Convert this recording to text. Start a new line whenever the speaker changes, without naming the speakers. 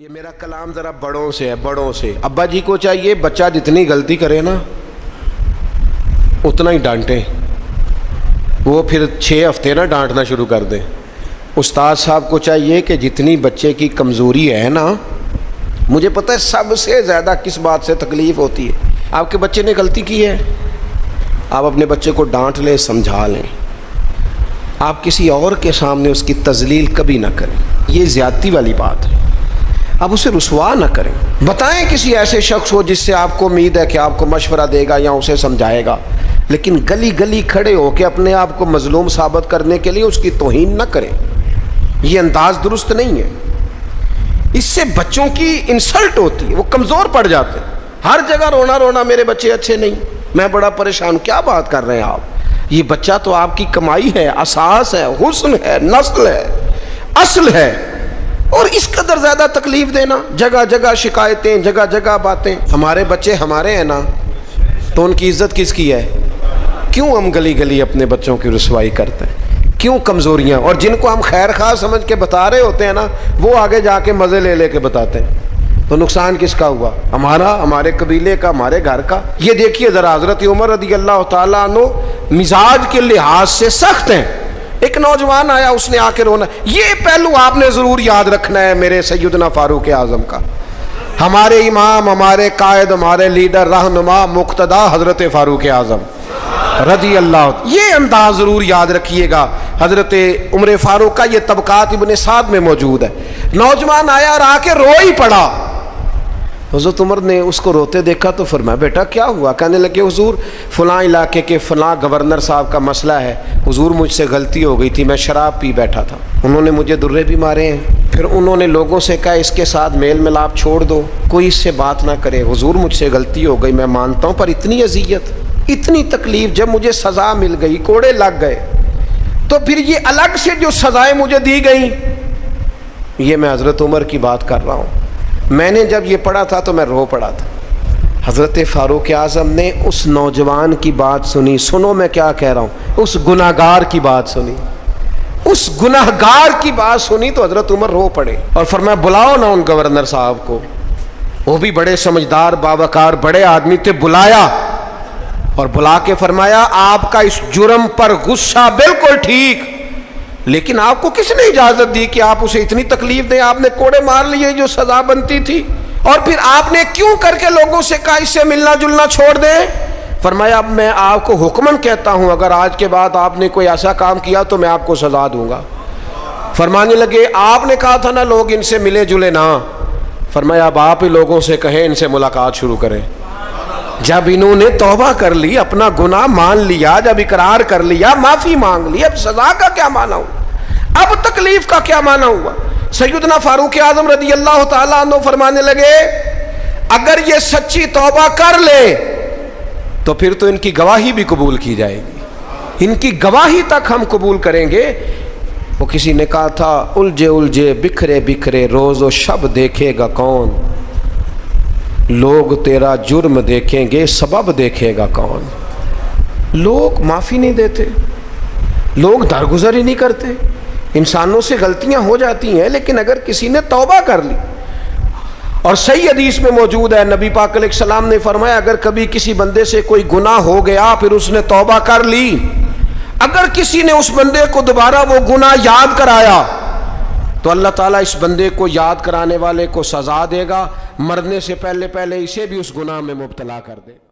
یہ میرا کلام ذرا بڑوں سے ہے، بڑوں سے۔ ابا جی کو چاہیے بچہ جتنی غلطی کرے نا اتنا ہی ڈانٹیں، وہ پھر 6 ہفتے نہ ڈانٹنا شروع کر دیں۔ استاد صاحب کو چاہیے کہ جتنی بچے کی کمزوری ہے نا، مجھے پتہ ہے سب سے زیادہ کس بات سے تکلیف ہوتی ہے۔ آپ کے بچے نے غلطی کی ہے، آپ اپنے بچے کو ڈانٹ لیں، سمجھا لیں، آپ کسی اور کے سامنے اس کی تذلیل کبھی نہ کریں، یہ زیادتی والی بات ہے۔ آپ اسے رسوا نہ کریں، بتائیں کسی ایسے شخص کو جس سے آپ کو امید ہے کہ آپ کو مشورہ دے گا یا اسے سمجھائے گا، لیکن گلی گلی کھڑے ہو کے اپنے آپ کو مظلوم ثابت کرنے کے لیے اس کی توہین نہ کریں، یہ انداز درست نہیں ہے۔ اس سے بچوں کی انسلٹ ہوتی ہے، وہ کمزور پڑ جاتے ہیں۔ ہر جگہ رونا رونا میرے بچے اچھے نہیں، میں بڑا پریشان ہوں، کیا بات کر رہے ہیں آپ؟ یہ بچہ تو آپ کی کمائی ہے، اساس ہے، حسن ہے، نسل ہے، اصل ہے، اور اس قدر زیادہ تکلیف دینا، جگہ جگہ شکایتیں، جگہ جگہ باتیں۔ ہمارے بچے ہمارے ہیں نا، تو ان کی عزت کس کی ہے؟ کیوں ہم گلی گلی اپنے بچوں کی رسوائی کرتے ہیں؟ کیوں کمزوریاں؟ اور جن کو ہم خیر خواہ سمجھ کے بتا رہے ہوتے ہیں نا، وہ آگے جا کے مزے لے لے کے بتاتے ہیں، تو نقصان کس کا ہوا؟ ہمارا، ہمارے قبیلے کا، ہمارے گھر کا۔ یہ دیکھیے ذرا، حضرت عمر رضی اللہ تعالیٰ عنہ مزاج کے لحاظ سے سخت ہیں۔ ایک نوجوان آیا، اس نے آ کے رونا۔ یہ پہلو آپ نے ضرور یاد رکھنا ہے میرے سیدنا فاروق اعظم کا، ہمارے امام، ہمارے قائد، ہمارے لیڈر، رہنما، مقتدا حضرت فاروق اعظم رضی اللہ، یہ انداز ضرور یاد رکھیے گا۔ حضرت عمر فاروق کا یہ طبقات ابن سعد میں موجود ہے۔ نوجوان آیا اور آ کے رو ہی پڑا۔ حضرت عمر نے اس کو روتے دیکھا تو فرمایا بیٹا کیا ہوا؟ کہنے لگے حضور فلاں علاقے کے فلاں گورنر صاحب کا مسئلہ ہے، حضور مجھ سے غلطی ہو گئی تھی، میں شراب پی بیٹھا تھا، انہوں نے مجھے درے بھی مارے ہیں، پھر انہوں نے لوگوں سے کہا اس کے ساتھ میل ملاپ چھوڑ دو، کوئی اس سے بات نہ کرے، حضور مجھ سے غلطی ہو گئی، میں مانتا ہوں، پر اتنی اذیت، اتنی تکلیف، جب مجھے سزا مل گئی، کوڑے لگ گئے، تو پھر یہ الگ سے جو سزائیں مجھے دی گئیں، یہ میں حضرت عمر کی بات کر رہا ہوں۔ میں نے جب یہ پڑھا تھا تو میں رو پڑا تھا۔ حضرت فاروق اعظم نے اس نوجوان کی بات سنی، سنو میں کیا کہہ رہا ہوں، اس گناہگار کی بات سنی، اس گناہگار کی بات سنی تو حضرت عمر رو پڑے اور فرمایا بلاؤ نا ان گورنر صاحب کو، وہ بھی بڑے سمجھدار، باوقار، بڑے آدمی تھے، بلایا اور بلا کے فرمایا آپ کا اس جرم پر غصہ بالکل ٹھیک، لیکن آپ کو کس نے اجازت دی کہ آپ اسے اتنی تکلیف دیں؟ آپ نے کوڑے مار لیے جو سزا بنتی تھی، اور پھر آپ نے کیوں کر کے لوگوں سے کہا اس سے ملنا جلنا چھوڑ دیں؟ فرمایا اب میں آپ کو حکماً کہتا ہوں، اگر آج کے بعد آپ نے کوئی ایسا کام کیا تو میں آپ کو سزا دوں گا۔ فرمانے لگے آپ نے کہا تھا نا لوگ ان سے ملے جلے نہ، فرمایا اب آپ ہی لوگوں سے کہیں ان سے ملاقات شروع کریں۔ جب انہوں نے توبہ کر لی، اپنا گناہ مان لیا، جب اقرار کر لیا، معافی مانگ لی، اب سزا کا کیا معنی ہوا؟ اب تکلیف کا کیا معنی ہوا؟ سیدنا فاروق اعظم رضی اللہ تعالیٰ عنہ فرمانے لگے اگر یہ سچی توبہ کر لے تو پھر تو ان کی گواہی بھی قبول کی جائے گی، ان کی گواہی تک ہم قبول کریں گے۔ وہ کسی نے کہا تھا الجھے الجھے بکھرے بکھرے روز و شب دیکھے گا کون، لوگ تیرا جرم دیکھیں گے سبب دیکھے گا کون۔ لوگ معافی نہیں دیتے، لوگ درگزر ہی نہیں کرتے، انسانوں سے غلطیاں ہو جاتی ہیں، لیکن اگر کسی نے توبہ کر لی، اور صحیح حدیث میں موجود ہے نبی پاک علیہ السلام نے فرمایا اگر کبھی کسی بندے سے کوئی گناہ ہو گیا پھر اس نے توبہ کر لی، اگر کسی نے اس بندے کو دوبارہ وہ گناہ یاد کرایا تو اللہ تعالیٰ اس بندے کو یاد کرانے والے کو سزا دے گا، مرنے سے پہلے اسے بھی اس گناہ میں مبتلا کر دے گا۔